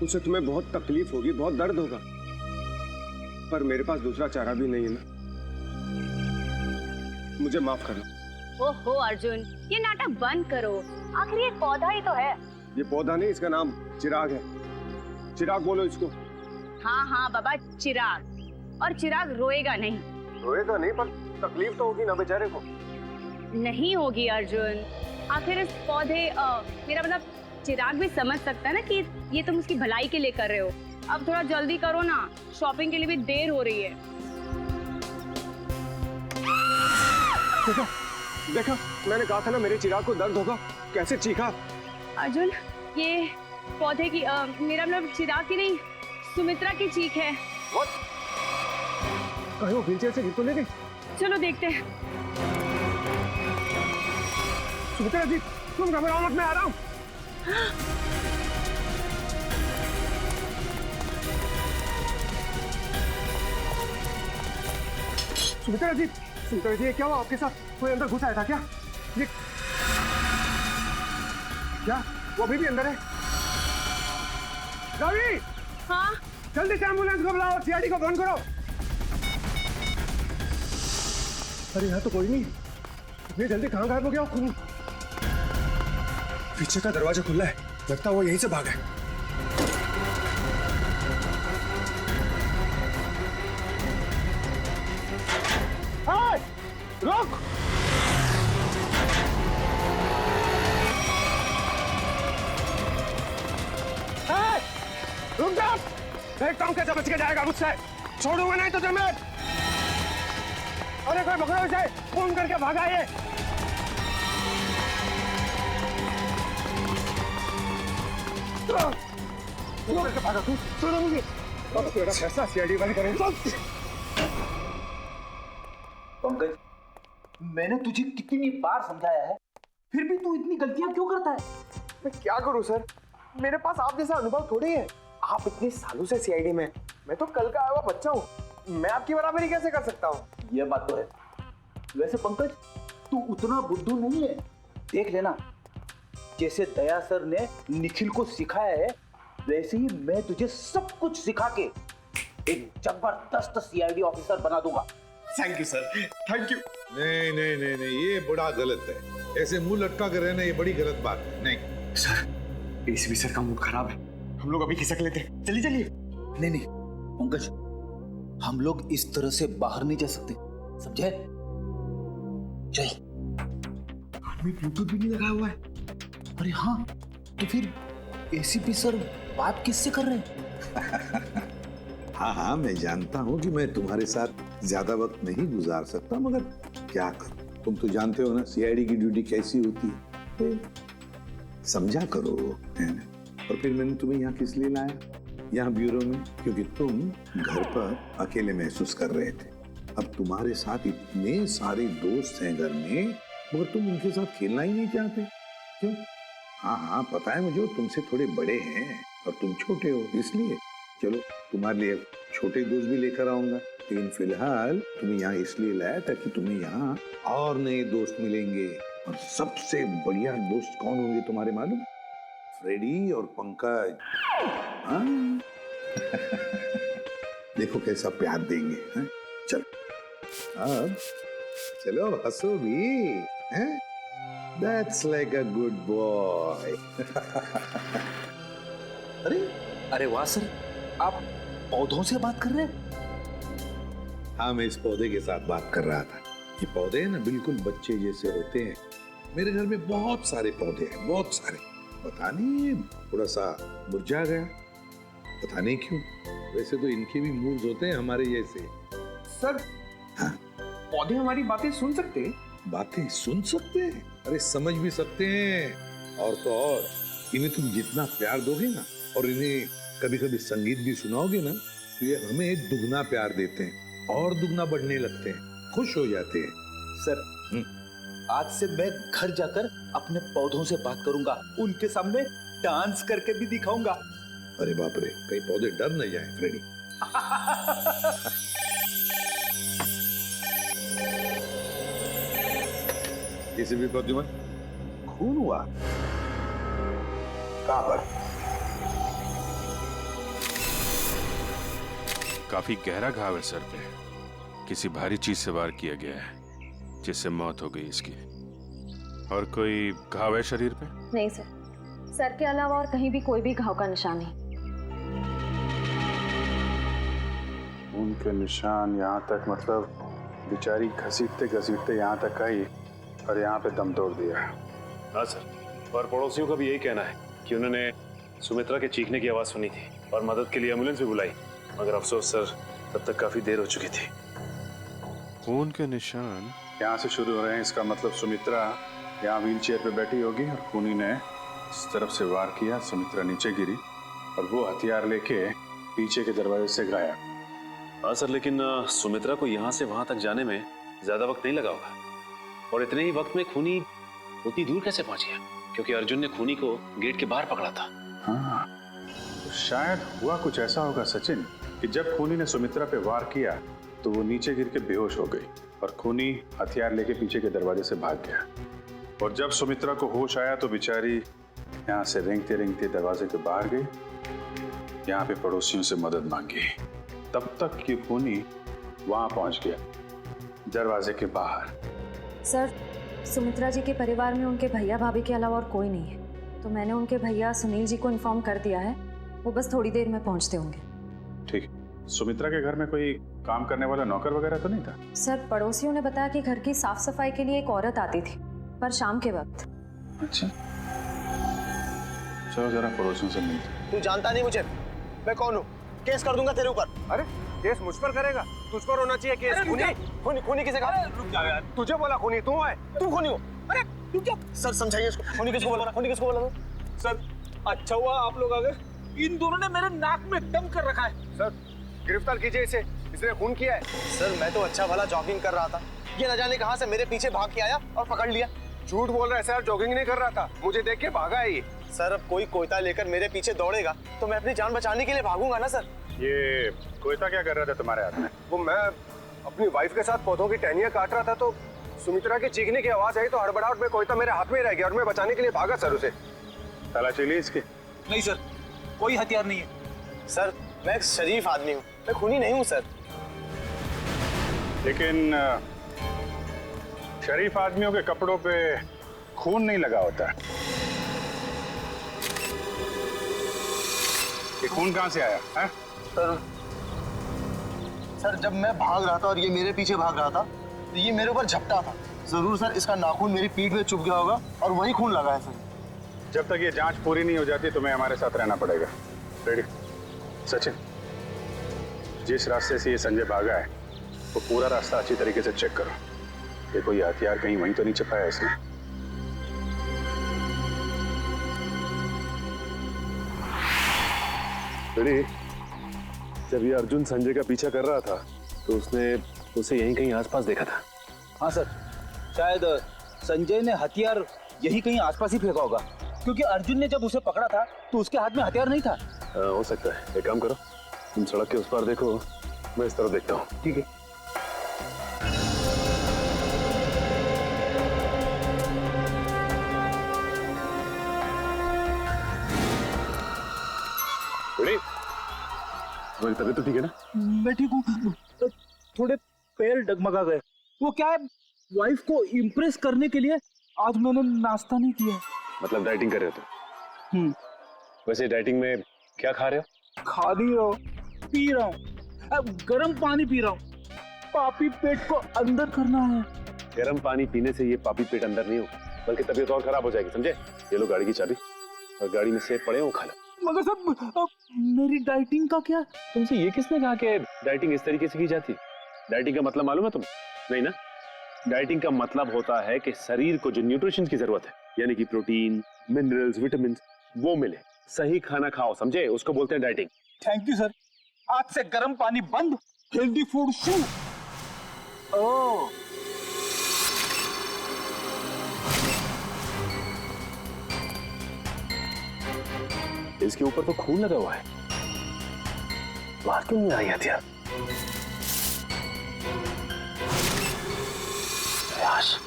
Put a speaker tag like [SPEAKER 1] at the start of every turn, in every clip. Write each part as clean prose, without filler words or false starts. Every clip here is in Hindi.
[SPEAKER 1] उससे तुम्हें बहुत तकलीफ होगी, बहुत दर्द होगा, पर मेरे पास दूसरा चारा भी नहीं है ना। मुझे माफ करना।
[SPEAKER 2] ओहो अर्जुन, ये नाटक बंद करो, आखिर ये पौधा ही तो है।
[SPEAKER 1] ये पौधा नहीं, इसका नाम चिराग है। चिराग बोलो इसको।
[SPEAKER 2] हाँ हाँ बाबा, चिराग। और चिराग रोएगा नहीं।
[SPEAKER 1] रोएगा नहीं, पर तकलीफ तो होगी ना बेचारे को।
[SPEAKER 2] नहीं होगी अर्जुन, आखिर इस पौधे मेरा मतलब चिराग भी समझ सकता है ना कि ये तुम उसकी भलाई के लिए कर रहे हो। अब थोड़ा जल्दी करो ना, शॉपिंग के लिए भी देर हो रही है।
[SPEAKER 1] देखा देखा, मैंने कहा था ना मेरे चिराग को दर्द होगा, कैसे चीखा।
[SPEAKER 2] अर्जुन, ये पौधे की मेरा मतलब चिराग की नहीं, सुमित्रा की चीख है।
[SPEAKER 1] कहीं वो व्हीलचेयर से गिर तो नहीं गई?
[SPEAKER 2] चलो देखते हैं।
[SPEAKER 1] सुमित्रा जी, तुम घबराओ मत, मैं आ रहा हूँ। सुमित्रा जी, ये क्या हुआ आपके साथ? कोई अंदर घुस आया था क्या? ये क्या? वो अभी भी अंदर है? रवि!
[SPEAKER 2] हाँ?
[SPEAKER 1] जल्दी से एम्बुलेंस को बुलाओ, सीआईडी को फोन करो। अरे यहाँ तो कोई नहीं। इतनी जल्दी कहाँ गायब हो गया? खून पीछे का दरवाजा खुला है, लगता है वो यहीं से भागा है। रुक! रुक जा! देखता हूँ कैसे बच के जाएगा मुझसे। छोड़ूंगा नहीं तुझे मैं। अरे कोई पकड़ो इसे, फोन करके भागा ये। भागा तू, छोड़ो मुझे। तेरा फैसला सीआईडी वाले करेंगे।
[SPEAKER 3] पंकज, मैंने तुझे कितनी बार समझाया है, फिर भी तू इतनी गलतियां क्यों करता है?
[SPEAKER 1] मैं क्या करूं सर, मेरे पास आप जैसा अनुभव थोड़ी है। आप इतने सालों से सीआईडी में, मैं तो कल का आया हुआ बच्चा हूँ। मैं आपकी बराबरी कैसे कर सकता हूँ?
[SPEAKER 3] यह बात तो है। वैसे पंकज, तू उतना बुद्धू नहीं है। देख लेना, जैसे दया सर ने निखिल को सिखाया है, वैसे ही मैं तुझे सब कुछ सिखा के एक जबरदस्त सीआईडी ऑफिसर बना दूंगा।
[SPEAKER 1] Thank you sir, thank you.
[SPEAKER 4] नहीं नहीं नहीं नहीं, ये बड़ा गलत है। ऐसे मुंह लटका कर रहना ये बड़ी गलत बात है। नहीं
[SPEAKER 1] सर, एसीपी सर का मूड खराब है, हम लोग अभी खिसक लेते हैं। चलिए चलिए।
[SPEAKER 3] नहीं नहीं पंकज, हम लोग इस तरह से बाहर नहीं जा सकते, समझे? चल।
[SPEAKER 1] आदमी ब्लूटूथ भी नहीं लगाया हुआ है।
[SPEAKER 3] अरे हाँ, तो फिर एसीपी सर बात किससे कर रहे हैं?
[SPEAKER 4] हाँ हाँ, मैं जानता हूँ कि मैं तुम्हारे साथ ज्यादा वक्त नहीं गुजार सकता, मगर क्या करूं, तुम तो जानते हो ना सीआईडी की ड्यूटी कैसी होती है। तो समझा करो, है ना? और फिर मैंने तुम्हें यहाँ किस लिए लाया, यहाँ ब्यूरो में, क्योंकि तुम घर पर अकेले महसूस कर रहे थे। अब तुम्हारे साथ इतने सारे दोस्त हैं घर में, मगर तुम उनके साथ खेलना ही नहीं चाहते, क्यों? हाँ हाँ पता है मुझे, तुमसे थोड़े बड़े हैं और तुम छोटे हो, इसलिए। चलो तुम्हारे लिए छोटे दोस्त भी लेकर आऊंगा, लेकिन फिलहाल तुम्हें यहाँ इसलिए लाया ताकि तुम्हें यहाँ और नए दोस्त मिलेंगे। और सबसे बढ़िया दोस्त कौन होंगे तुम्हारे मालूम? फ्रेडी और पंकज। हाँ देखो कैसा प्यार देंगे। हैं? चलो अब चलो, हंसो भी, हैं? That's like a good boy.
[SPEAKER 3] अरे वाह सर, आप पौधों से बात कर रहे हैं?
[SPEAKER 4] हाँ, मैं इस पौधे के साथ बात कर रहा था। ये पौधे ना बिल्कुल बच्चे जैसे होते हैं। मेरे घर में बहुत सारे पौधे हैं, बहुत सारे। पता नहीं थोड़ा सा मुरझा गया, पता नहीं क्यों। वैसे तो इनके भी मूड्स होते हैं हमारे जैसे।
[SPEAKER 1] सर,
[SPEAKER 4] हाँ?
[SPEAKER 1] पौधे हमारी बातें सुन सकते हैं?
[SPEAKER 4] बातें सुन सकते हैं? अरे समझ भी सकते हैं। और तो और इन्हें तुम जितना प्यार दोगे ना, और इन्हें कभी कभी संगीत भी सुनाओगे ना, तो ये हमें दुगना प्यार देते हैं और दुगना बढ़ने लगते हैं, खुश हो जाते हैं।
[SPEAKER 3] सर, आज से मैं घर जाकर अपने पौधों से बात करूंगा, उनके सामने डांस करके भी दिखाऊंगा।
[SPEAKER 4] अरे बाप रे, कहीं पौधे डर न जाए फ्रेडी। किसी भी प्रद्युमन, खून हुआ कहां पर?
[SPEAKER 5] काफी गहरा घाव है सर पे। किसी भारी चीज से वार किया गया है जिससे मौत हो गई इसकी। और कोई घाव है शरीर पे?
[SPEAKER 6] नहीं सर, सर के अलावा और कहीं भी कोई भी घाव का निशान नहीं।
[SPEAKER 7] उनके निशान यहाँ तक, मतलब बेचारी घसीटते घसीटते यहाँ तक आई और यहाँ पे दम तोड़ दिया।
[SPEAKER 8] हाँ सर, और पड़ोसियों का भी यही कहना है कि उन्होंने सुमित्रा के चीखने की आवाज़ सुनी थी और मदद के लिए एम्बुलेंस भी बुलाई, मगर अफसोस सर तब तक काफ़ी देर हो चुकी थी।
[SPEAKER 5] खून के निशान
[SPEAKER 7] यहाँ से शुरू हो रहे हैं, इसका मतलब सुमित्रा यहाँ व्हील चेयर पे बैठी होगी और खूनी ने इस तरफ से वार किया, सुमित्रा नीचे गिरी और वो हथियार लेके पीछे के दरवाजे से गायब।
[SPEAKER 8] हाँ सर, लेकिन सुमित्रा को यहाँ से वहाँ तक जाने में ज़्यादा वक्त नहीं लगा होगा, और इतने ही वक्त में खूनी उतनी दूर कैसे पहुँच गया? क्योंकि अर्जुन ने खूनी को गेट के बाहर पकड़ा था।
[SPEAKER 7] हाँ, तो शायद हुआ कुछ ऐसा होगा सचिन कि जब खूनी ने सुमित्रा पे वार किया तो वो नीचे गिर के बेहोश हो गई और खूनी हथियार लेके पीछे के दरवाजे से भाग गया। और जब सुमित्रा को होश आया तो बेचारी यहाँ से रेंगते रेंगते दरवाजे के बाहर गई, यहाँ पे पड़ोसियों से मदद मांगी। तब तक कि खूनी वहां पहुंच गया दरवाजे के बाहर।
[SPEAKER 6] सर, सुमित्रा जी के परिवार में उनके भैया भाभी के अलावा और कोई नहीं है, तो मैंने उनके भैया सुनील जी को इन्फॉर्म कर दिया है, वो बस थोड़ी देर में पहुंचते होंगे।
[SPEAKER 7] ठीक। सुमित्रा के घर में कोई काम करने वाला नौकर वगैरह तो नहीं था?
[SPEAKER 6] सर, पड़ोसियों ने बताया कि घर की साफ सफाई के लिए एक औरत आती थी, पर शाम के वक्त।
[SPEAKER 7] अच्छा, चलो जरा पड़ोसियों से मिलते।
[SPEAKER 1] तू जानता नहीं मुझे, मैं कौन हूँ? केस कर दूंगा तेरे ऊपर। अरे केस मुझ पर करेगा? तुझ पर होना चाहिए केस। खूनी किसे कहा? रुक जा यार, तुझे बोला खूनी? तू है, तू खूनी हो। अरे रुक जा सर, समझाइए इसको। खूनी किसको बोला? खूनी किसको बोला?
[SPEAKER 9] सर, अच्छा हुआ आप लोग आ गए, इन दोनों ने मेरे नाक में दम कर रखा है।
[SPEAKER 1] सर गिरफ्तार कीजिए इसे, इसने खून किया है। सर मैं तो अच्छा भला जॉगिंग कर रहा था, ये न जाने कहां से मेरे पीछे भाग के आया और पकड़ लिया। झूठ बोल रहा है सर, जॉगिंग नहीं कर रहा था, मुझे देख के भागा है ये। सर अब कोई कोयता लेकर मेरे पीछे दौड़ेगा तो मैं अपनी जान बचाने के लिए भागूंगा ना सर।
[SPEAKER 7] ये कोयता क्या कर रहा था तुम्हारे हाथ में?
[SPEAKER 1] वो मैं अपनी वाइफ के साथ पौधों की टहनियां काट रहा था तो सुमित्रा के चीखने की आवाज आई तो हड़बड़ाहट में कोयता मेरे हाथ में रह गया और मैं बचाने के लिए भागा सर उसे।
[SPEAKER 7] तलाशी ली इसकी?
[SPEAKER 9] नहीं सर, कोई हथियार नहीं है।
[SPEAKER 1] सर मैं एक शरीफ आदमी हूँ, मैं खूनी नहीं हूँ सर।
[SPEAKER 7] लेकिन शरीफ आदमियों के कपड़ों पे खून नहीं लगा होता। ये खून कहाँ से आया है?
[SPEAKER 1] सर जब मैं भाग रहा था और ये मेरे पीछे भाग रहा था तो ये मेरे ऊपर झपटा था। जरूर सर इसका नाखून मेरी पीठ में चुभ गया होगा और वही खून लगा है सर।
[SPEAKER 7] जब तक ये जांच पूरी नहीं हो जाती तुम्हें हमारे साथ रहना पड़ेगा। रेडी? सचिन, जिस रास्ते से ये संजय भागा है वो पूरा रास्ता अच्छी तरीके से चेक करो। देखो ये हथियार कहीं वहीं तो नहीं छिपाया इसने।
[SPEAKER 8] रेडी? जब ये अर्जुन संजय का पीछा कर रहा था तो उसने उसे यहीं कहीं आसपास देखा था।
[SPEAKER 3] हाँ सर, शायद संजय ने हथियार यही कहीं आसपास ही फेंका होगा, क्योंकि अर्जुन ने जब उसे पकड़ा था तो उसके हाथ में हथियार नहीं था।
[SPEAKER 8] हो सकता है। एक काम करो, तुम सड़क के उस पार देखो, मैं इस तरफ देखता हूँ।
[SPEAKER 3] ठीक है।
[SPEAKER 8] रेडी? तुम्हारी तबीयत तो ठीक है ना?
[SPEAKER 9] मैं ठीक हूँ, थोड़े पैर डगमगा गए। वो क्या है, वाइफ को इम्प्रेस करने के लिए आज मैंने नाश्ता नहीं किया।
[SPEAKER 8] मतलब डाइटिंग कर रहे हो तुम? वैसे डाइटिंग में क्या खा रहे हो?
[SPEAKER 9] खा नहीं रहा हूँ, पी रहा हूँ, गर्म पानी पी रहा हूँ। पापी पेट को अंदर करना है।
[SPEAKER 8] गर्म पानी पीने से ये पापी पेट अंदर नहीं हो, बल्कि तबीयत और खराब हो जाएगी, समझे? ये लो गाड़ी की चाबी, और गाड़ी में सेब पड़े हो, खा लो।
[SPEAKER 9] मगर सब मेरी डाइटिंग का क्या?
[SPEAKER 8] तुमसे ये किसने कहा कि डाइटिंग इस तरीके से की जाती? डाइटिंग का मतलब मालूम है तुम? नहीं ना? डाइटिंग का मतलब होता है कि शरीर को जो न्यूट्रिशन की जरूरत है, यानी कि प्रोटीन, मिनरल्स, विटामिन, वो मिले। सही खाना खाओ, समझे? उसको बोलते हैं डाइटिंग।
[SPEAKER 9] थैंक यू सर, आज से गर्म पानी बंद, हेल्दी फूड शुरू। ओह,
[SPEAKER 8] इसके ऊपर तो खून लगा हुआ है, बाहर क्यों नहीं आई हथियार? प्रयास।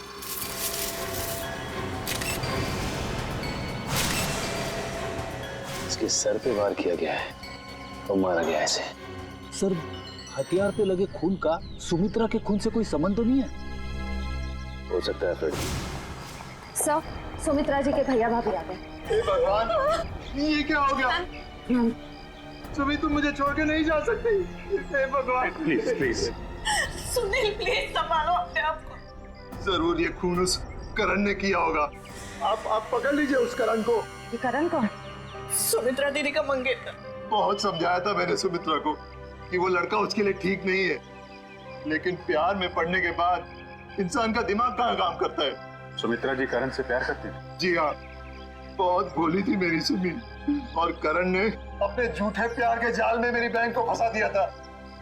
[SPEAKER 8] इसके सर पे वार किया गया है और मारा गया है इसे।
[SPEAKER 9] सर
[SPEAKER 3] हथियार पे लगे खून का सुमित्रा के खून से कोई संबंध तो नहीं है?
[SPEAKER 8] हो सकता है फ्रेंड।
[SPEAKER 6] सर, सुमित्रा जी के भैया भाभी आ गए।
[SPEAKER 1] हे भगवान, ये क्या हो गया? सुमी, तुम मुझे छोड़ के नहीं जा सकती। हे भगवान,
[SPEAKER 8] प्लीज प्लीज।
[SPEAKER 10] सुनील प्लीज संभालो अपने आप को।
[SPEAKER 1] जरूर ये खून उस करण ने किया होगा। आप पकड़ लीजिए उस करण को।
[SPEAKER 6] ये करण कौन?
[SPEAKER 10] सुमित्रा दीदी का मंगेतर।
[SPEAKER 1] बहुत समझाया था मैंने सुमित्रा को कि वो लड़का उसके लिए ठीक नहीं है, लेकिन प्यार में पड़ने के बाद इंसान का दिमाग कहाँ काम करता है।
[SPEAKER 7] सुमित्रा जी करण से प्यार करती हैं?
[SPEAKER 1] जी हाँ, बहुत भोली थी मेरी सुमी, और करण ने अपने झूठे प्यार के जाल में मेरी बहन को फंसा दिया था।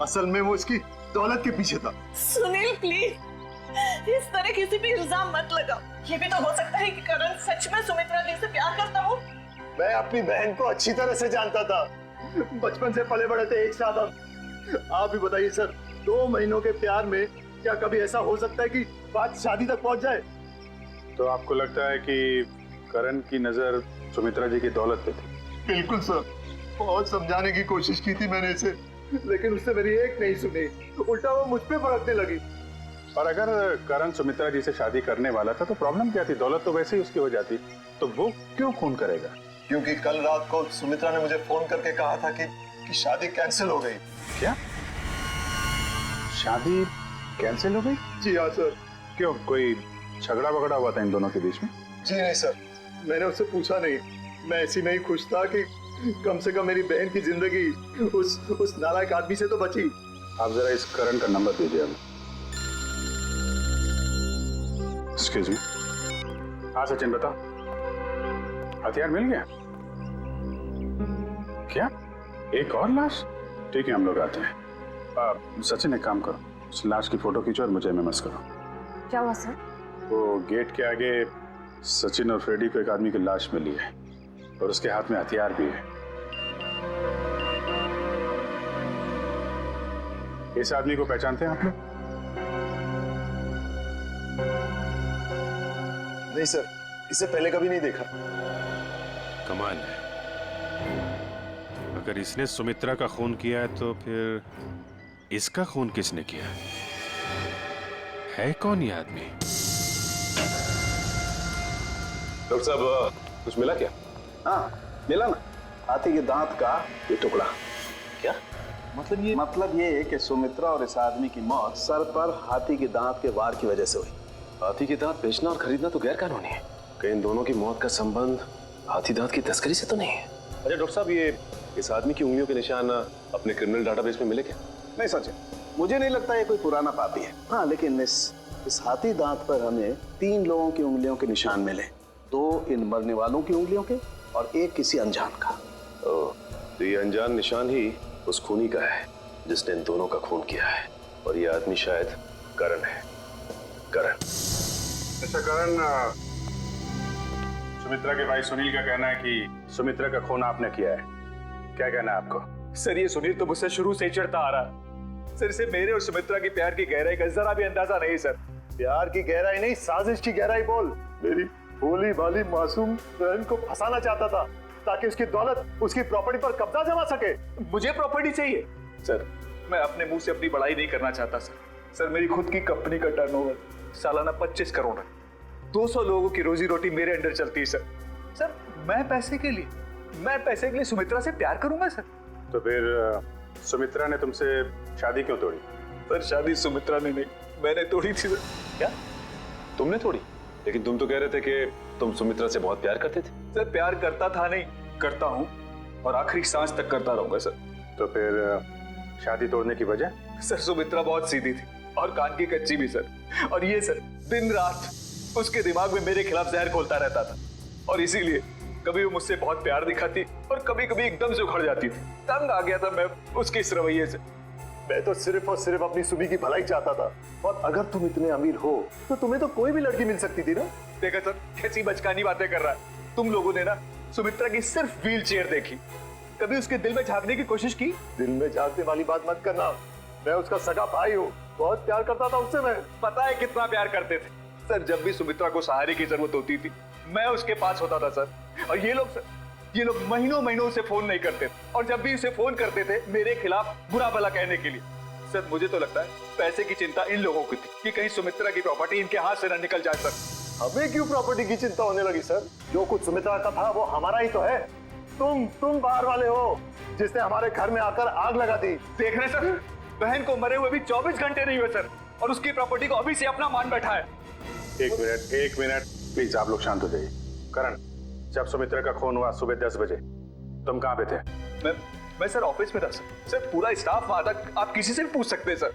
[SPEAKER 1] असल में वो इसकी दौलत के पीछे था।
[SPEAKER 10] सुनील प्लीज इस तरह किसी पे इल्जाम मत लगाओ। ये भी तो हो सकता है कि करण सच में सुमित्रा दी से प्यार करता हो।
[SPEAKER 1] मैं अपनी बहन को अच्छी तरह से जानता था, बचपन से पले बड़े थे एक साथ हम। आप भी बताइए सर, 2 महीनों के प्यार में क्या कभी ऐसा हो सकता है कि बात शादी तक पहुंच जाए?
[SPEAKER 7] तो आपको लगता है कि करण की नजर सुमित्रा जी की दौलत पे थी?
[SPEAKER 1] बिल्कुल सर, बहुत समझाने की कोशिश की थी मैंने इसे, लेकिन उसने मेरी एक नहीं सुनी, उल्टा वो मुझ पे भड़कने लगी।
[SPEAKER 7] और अगर करण सुमित्रा जी से शादी करने वाला था तो प्रॉब्लम क्या थी? दौलत तो वैसे ही उसकी हो जाती, तो वो क्यों खून करेगा?
[SPEAKER 1] क्योंकि कल रात को सुमित्रा ने मुझे फोन करके कहा था कि शादी कैंसिल हो गई।
[SPEAKER 7] क्या शादी कैंसिल हो गई?
[SPEAKER 1] जी हाँ सर।
[SPEAKER 7] क्यों, कोई झगड़ा वगड़ा हुआ था इन दोनों के बीच में?
[SPEAKER 1] जी नहीं सर, मैंने उससे पूछा नहीं। मैं ऐसी नहीं खुश था कि कम से कम मेरी बहन की जिंदगी उस नालायक आदमी से तो बची।
[SPEAKER 7] आप जरा इस करण का नंबर दीजिए हमें। Excuse me. हाँ सचिन बताओ, हथियार मिल गया क्या? एक और लाश? ठीक है, हम लोग आते हैं। सचिन एक काम करो, उस लाश की फोटो खींचो और मुझे एमएमएस करो।
[SPEAKER 6] क्या हुआ सर?
[SPEAKER 7] वो गेट के आगे सचिन और फ्रेडी को एक आदमी की लाश मिली है और उसके हाथ में हथियार भी है। इस आदमी को पहचानते हैं आप लोग?
[SPEAKER 1] नहीं सर, इसे पहले कभी नहीं देखा।
[SPEAKER 5] कमाल है, अगर इसने सुमित्रा का खून किया है तो फिर इसका खून किसने किया है? कौन ये आदमी?
[SPEAKER 8] डॉक्टर साहब कुछ मिला क्या?
[SPEAKER 11] हाँ मिला ना, हाथी के दांत का ये टुकड़ा।
[SPEAKER 8] क्या
[SPEAKER 11] मतलब ये है कि सुमित्रा और इस आदमी की मौत सर पर हाथी के दांत के वार की वजह से हुई।
[SPEAKER 8] हाथी के दांत बेचना और खरीदना तो गैर कानूनी है। कहीं इन दोनों की मौत का संबंध हाथी दांत की तस्करी से तो नहीं है? अच्छा डॉक्टर साहब, ये इस आदमी की उंगलियों के निशान अपने क्रिमिनल डाटाबेस में मिले क्या?
[SPEAKER 11] नहीं सच है, मुझे नहीं लगता ये कोई पुराना पापी है। हाँ लेकिन इस हाथी दांत पर हमें 3 लोगों की उंगलियों के निशान मिले, 2 इन मरने वालों की उंगलियों के और 1 किसी अनजान का।
[SPEAKER 8] तो ये अनजान निशान ही उस खूनी का है जिसने इन दोनों का खून किया है, और ये आदमी शायद करण है। करण।
[SPEAKER 7] अच्छा करण, सुमित्रा के भाई सुनील का कहना है कि सुमित्रा का खून आपने किया है, क्या कहना है आपको?
[SPEAKER 3] सर ये सुनील तो मुझसे शुरू से ही चिढ़ता आ रहा। सर इसे मेरे और सुमित्रा की प्यार की गहराई का जरा भी अंदाजा नहीं सर।
[SPEAKER 1] प्यार की गहराई नहीं, साजिश की गहराई बोल। मेरी भोली भाली मासूम बहन को फंसाना चाहता था ताकि उसकी दौलत, उसकी प्रॉपर्टी पर कब्जा जमा सके।
[SPEAKER 3] मुझे प्रॉपर्टी चाहिए सर, मैं अपने मुंह से अपनी बड़ाई नहीं करना चाहता सर। सर मेरी खुद की कंपनी का टर्नओवर सालाना 25 करोड़ है। 200 लोगों की रोजी रोटी मेरे अंडर चलती है सर। सर मैं पैसे के लिए सुमित्रा से प्यार करूंगा सर?
[SPEAKER 7] तो फिर सुमित्रा ने तुमसे शादी क्यों तोड़ी?
[SPEAKER 3] सर शादी सुमित्रा ने नहीं, मैंने तोड़ी थी सर।
[SPEAKER 8] क्या तुमने तोड़ी? लेकिन तुम तो कह रहे थे कि तुम सुमित्रा से बहुत प्यार करते थे।
[SPEAKER 3] सर प्यार करता था नहीं, करता हूँ और आखिरी सांस तक करता रहूंगा सर।
[SPEAKER 7] तो फिर शादी तोड़ने की वजह?
[SPEAKER 3] सर सुमित्रा बहुत सीधी थी और कान की कच्ची भी सर। और ये सर दिन रात उसके दिमाग में मेरे खिलाफ जहर घोलता रहता था, और इसीलिए कभी वो मुझसे बहुत प्यार दिखाती और कभी कभी एकदम से उखड़ जाती थी। तंग आ गया था मैं उसके इस रवैये से।
[SPEAKER 1] मैं तो सिर्फ और सिर्फ अपनी सुमी की भलाई चाहता था, और अगर तुम इतने अमीर हो तो तुम्हें तो कोई भी लड़की मिल सकती थी ना।
[SPEAKER 3] देखा सर कैसी बचकानी बातें कर रहा है। तुम लोगों ने ना सुमित्रा की सिर्फ व्हील चेयर देखी, कभी उसके दिल में झांकने की कोशिश की?
[SPEAKER 1] दिल में झांकने वाली बात मत करना, मैं उसका सगा भाई हूँ, बहुत प्यार करता था उससे। मैं
[SPEAKER 3] पता है कितना प्यार करते थे सर। जब भी सुमित्रा को सहारे की जरूरत होती थी मैं उसके पास होता था सर। और ये लोग महीनों उसे फोन नहीं करते थे, और जब भी उसे फोन करते थे मेरे खिलाफ बुरा भला कहने के लिए।
[SPEAKER 9] सर मुझे तो लगता है पैसे की चिंता इन लोगों की थी कि कहीं सुमित्रा की प्रॉपर्टी इनके हाथ से न निकल जाए सर।
[SPEAKER 11] हमें क्यों प्रॉपर्टी की चिंता होने लगी सर? जो कुछ सुमित्रा का था वो हमारा ही तो है। तुम बाहर वाले हो जिसने हमारे घर में आकर आग लगा दी।
[SPEAKER 9] देख रहे सर, बहन को मरे हुए भी 24 घंटे नहीं हुए सर, और उसकी प्रॉपर्टी को अभी से अपना मान बैठा है।
[SPEAKER 7] एक मिनट प्लीज, आप लोग शांत हो जाइए। करण, जब सुमित्रा का खून हुआ सुबह 10 बजे तुम कहाँ पे थे?
[SPEAKER 9] मैं सर ऑफिस में था सर, पूरा स्टाफ वहां था, आप किसी से भी पूछ सकते हैं सर।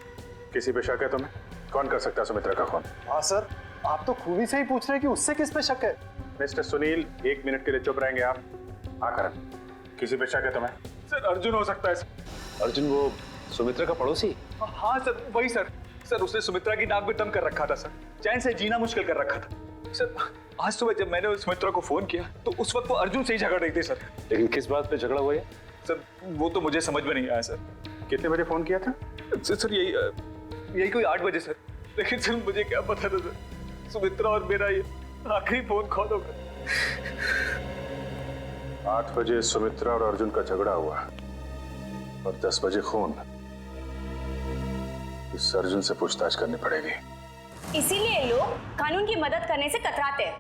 [SPEAKER 7] किसी पे शक है तुम्हें? कौन कर सकता है सुमित्रा का खून?
[SPEAKER 11] हाँ सर, आप तो खूनी से ही पूछ रहे हैं कि उससे किस पे शक है।
[SPEAKER 7] मिस्टर सुनील, 1 मिनट के लिए चुप रहेंगे आप? हाँ करण, किसी पे शक है तुम्हें?
[SPEAKER 9] सर अर्जुन हो सकता है सर।
[SPEAKER 8] अर्जुन वो सुमित्रा का पड़ोसी?
[SPEAKER 9] हाँ सर, वही सर। सर उसने सुमित्रा की नाक में दम कर रखा था सर, चैन से जीना मुश्किल कर रखा था सर। आज सुबह जब मैंने सुमित्रा को फोन किया तो उस वक्त वो अर्जुन से ही झगड़ रही थी सर।
[SPEAKER 8] लेकिन किस बात पे झगड़ा हुआ है
[SPEAKER 9] सर? वो तो मुझे समझ में नहीं आया सर।
[SPEAKER 7] कितने बजे फोन किया था?
[SPEAKER 9] सर यही कोई 8 बजे सर। लेकिन सर मुझे क्या पता था सर, सुमित्रा और मेरा ये आखिरी फोन कॉल होगा।
[SPEAKER 7] 8 बजे सुमित्रा और अर्जुन का झगड़ा हुआ और 10 बजे खून। इस अर्जुन से पूछताछ करनी पड़ेगी।
[SPEAKER 2] इसीलिए लोग कानून की मदद करने से कतराते हैं।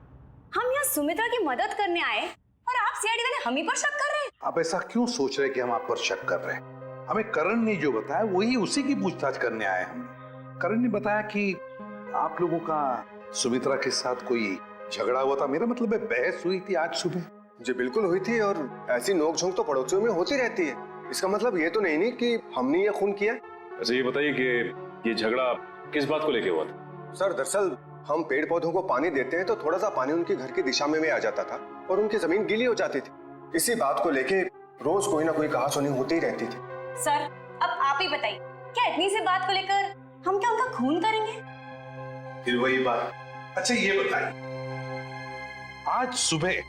[SPEAKER 2] हम यहाँ सुमित्रा की मदद करने आए और आप सीआईडी वाले हम ही पर शक कर रहे हैं।
[SPEAKER 4] आप ऐसा क्यों सोच रहे हैं कि हम आप पर शक कर रहे हैं? हमें करण ने जो बताया वही उसी की पूछताछ करने आए हम। करण ने बताया कि आप लोगों का सुमित्रा के साथ कोई झगड़ा हुआ था। मेरा मतलब है बहस हुई थी आज सुबह।
[SPEAKER 1] जी बिल्कुल हुई थी, और ऐसी नोकझोंक तो पड़ोसियों में होती रहती है। इसका मतलब ये तो नहीं कि हमने ये खून किया है।
[SPEAKER 8] अच्छा ये बताइए कि ये झगड़ा किस बात को लेके हुआ था?
[SPEAKER 1] सर दरअसल हम पेड़ पौधों को पानी देते हैं तो थोड़ा सा पानी उनके घर की दिशा में आ जाता था और उनकी जमीन गीली हो जाती थी। इसी बात को लेके रोज कोई ना कोई कहासुनी होती ही रहती थी।
[SPEAKER 2] सर अब आप ही बताइए, क्या इतनी सी बात को लेकर हम क्या उनका खून करेंगे?
[SPEAKER 4] फिर वही बात। अच्छा ये बताइए, आज सुबह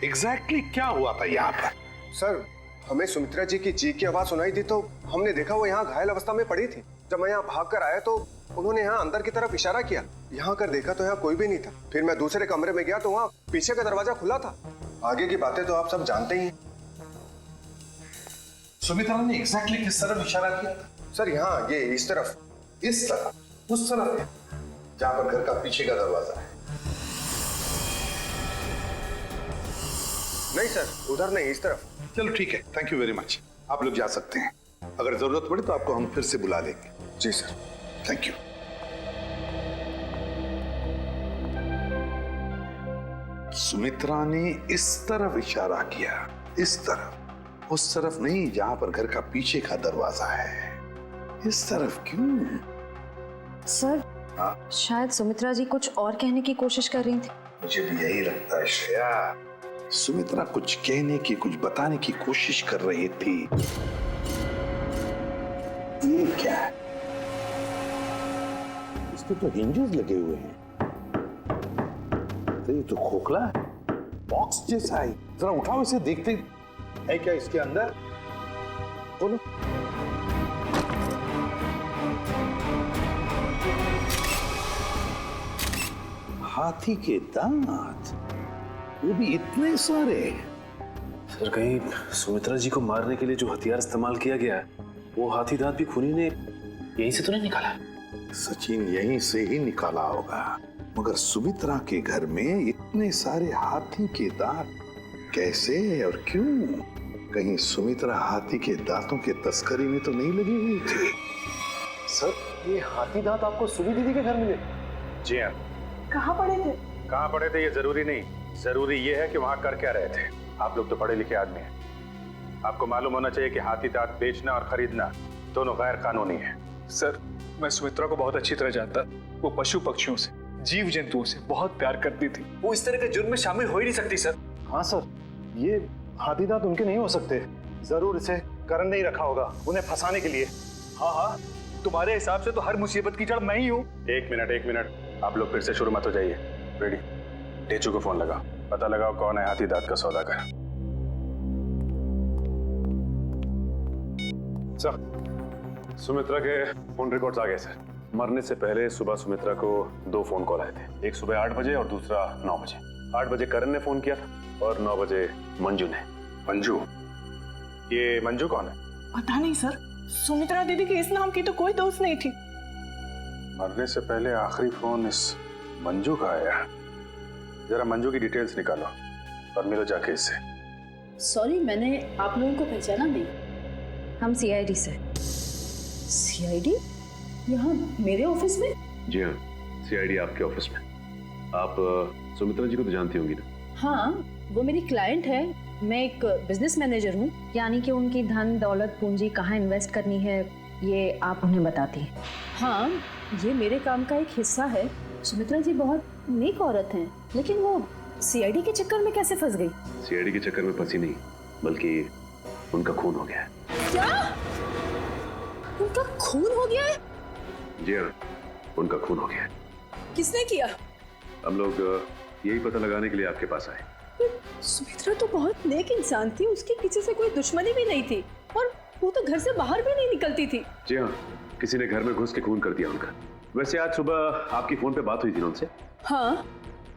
[SPEAKER 4] एग्जैक्टली क्या हुआ था यहाँ पर?
[SPEAKER 1] सर हमें सुमित्रा जी की चीख की आवाज सुनाई दी तो हमने देखा वो यहाँ घायल अवस्था में पड़ी थी। जब मैं यहाँ भाग कर आया तो उन्होंने यहाँ अंदर की तरफ इशारा किया। यहाँ कर देखा तो यहाँ कोई भी नहीं था। फिर मैं दूसरे कमरे में गया तो वहाँ पीछे का दरवाजा खुला था। आगे की बातें तो आप सब जानते ही हैं।
[SPEAKER 4] सुमित्रा ने एग्जैक्टली किस तरफ इशारा किया था?
[SPEAKER 1] सर यहाँ ये इस तरफ।
[SPEAKER 4] इस तरफ? उस तरफ जहाँ पर घर का पीछे का दरवाजा है?
[SPEAKER 1] नहीं सर, उधर नहीं, इस तरफ।
[SPEAKER 4] चलो ठीक है, थैंक यू वेरी मच। आप लोग जा सकते हैं। अगर जरूरत पड़े तो आपको हम फिर से बुला लेंगे।
[SPEAKER 1] जी सर,
[SPEAKER 4] थैंक यू। सुमित्रा ने इस तरफ इशारा किया, इस तरफ, उस तरफ नहीं जहां पर घर का पीछे का दरवाजा है। इस तरफ क्यों?
[SPEAKER 6] सर शायद सुमित्रा जी कुछ और कहने की कोशिश कर रही थी।
[SPEAKER 4] मुझे भी यही लगता है श्रेया। सुमित्रा कुछ कहने की, कुछ बताने की कोशिश कर रही थी। ये क्या है? इसके तो हिंजेस लगे हुए हैं। तो ये तो खोखला है, बॉक्स जैसा है। जरा उठाओ इसे, देखते है क्या इसके अंदर। बोलो। हाथी के दांत, वो भी इतने सारे।
[SPEAKER 8] सर कहीं सुमित्रा जी को मारने के लिए जो हथियार इस्तेमाल किया गया है वो हाथी दांत भी खूनी ने यहीं से तो नहीं निकाला?
[SPEAKER 4] सचिन यहीं से ही निकाला होगा, मगर सुमित्रा के घर में इतने सारे हाथी के दांत कैसे और क्यों? कहीं सुमित्रा हाथी के दांतों के तस्करी में तो नहीं लगी हुई थी?
[SPEAKER 11] सर ये हाथी दांत आपको सुनी दीदी के घर मिले?
[SPEAKER 7] जी हाँ।
[SPEAKER 10] कहाँ पड़े थे?
[SPEAKER 7] कहाँ पड़े थे ये जरूरी नहीं, जरूरी ये है कि वहां कर क्या रहे थे। आप लोग तो पढ़े लिखे आदमी हैं, आपको मालूम होना चाहिए कि हाथी दांत बेचना और खरीदना दोनों गैर कानूनी है।
[SPEAKER 9] सर मैं सुमित्रा को बहुत अच्छी तरह जानता। वो पशु पक्षियों से, जीव जंतुओं से बहुत प्यार करती थी। वो इस तरह के जुर्म में शामिल हो ही नहीं सकती सर।
[SPEAKER 11] हाँ सर, ये हाथी दांत उनके नहीं हो सकते। जरूर इसे करण ने ही रखा होगा उन्हें फंसाने के लिए।
[SPEAKER 9] हाँ हाँ, तुम्हारे हिसाब से तो हर मुसीबत की जड़ मैं ही हूँ।
[SPEAKER 7] एक मिनट, आप लोग फिर से शुरू मत हो जाइए। रेडी, टेचू को फोन लगाओ, पता लगाओ कौन है हाथी दांत का सौदागर। सर सुमित्रा के फोन रिकॉर्ड्स आ गए सर। मरने से पहले सुबह सुमित्रा को 2 फोन कॉल आए थे, एक सुबह 8 बजे और दूसरा 9 बजे। 8 बजे करण ने फोन किया था और 9 बजे मंजू ने। मंजू? ये मंजू कौन है?
[SPEAKER 10] पता नहीं सर, सुमित्रा दीदी की इस नाम की तो कोई दोस्त नहीं थी।
[SPEAKER 7] मरने से पहले आखिरी फोन इस मंजू का आया। जरा मंजू की डिटेल्स निकालो और मिलो जाके इससे।
[SPEAKER 10] सॉरी, मैंने आप लोगों को पहचाना नहीं।
[SPEAKER 6] हम सीआईडी से।
[SPEAKER 10] सीआईडी? यहाँ मेरे ऑफिस में?
[SPEAKER 8] जी हाँ, सीआईडी आपके ऑफिस में। आप सुमित्रा जी को तो जानती होंगी ना?
[SPEAKER 10] हाँ, वो मेरी क्लाइंट है। मैं एक बिजनेस मैनेजर हूँ।
[SPEAKER 6] यानी कि उनकी धन दौलत पूंजी कहाँ इन्वेस्ट करनी है ये आप उन्हें बताती हैं?
[SPEAKER 10] हाँ, ये मेरे काम का एक हिस्सा है। सुमित्रा जी बहुत नेक औरत हैं, लेकिन वो सीआईडी के चक्कर में कैसे फंस गई?
[SPEAKER 8] सीआईडी के चक्कर में फंसी नहीं, बल्कि उनका खून हो गया है।
[SPEAKER 10] क्या? उनका खून हो गया है?
[SPEAKER 8] जी हाँ, उनका खून हो गया है।
[SPEAKER 10] किसने किया?
[SPEAKER 8] हम लोग यही पता लगाने के लिए आपके पास आए।
[SPEAKER 10] सुमित्रा तो बहुत नेक इंसान थी, उसके किसी से कोई दुश्मनी भी नहीं थी और वो तो घर से बाहर भी नहीं निकलती थी।
[SPEAKER 8] जी हाँ, किसी ने घर में घुस के खून कर दिया उनका। वैसे आज सुबह आपकी फोन पे बात हुई थी ना उनसे?
[SPEAKER 10] हाँ।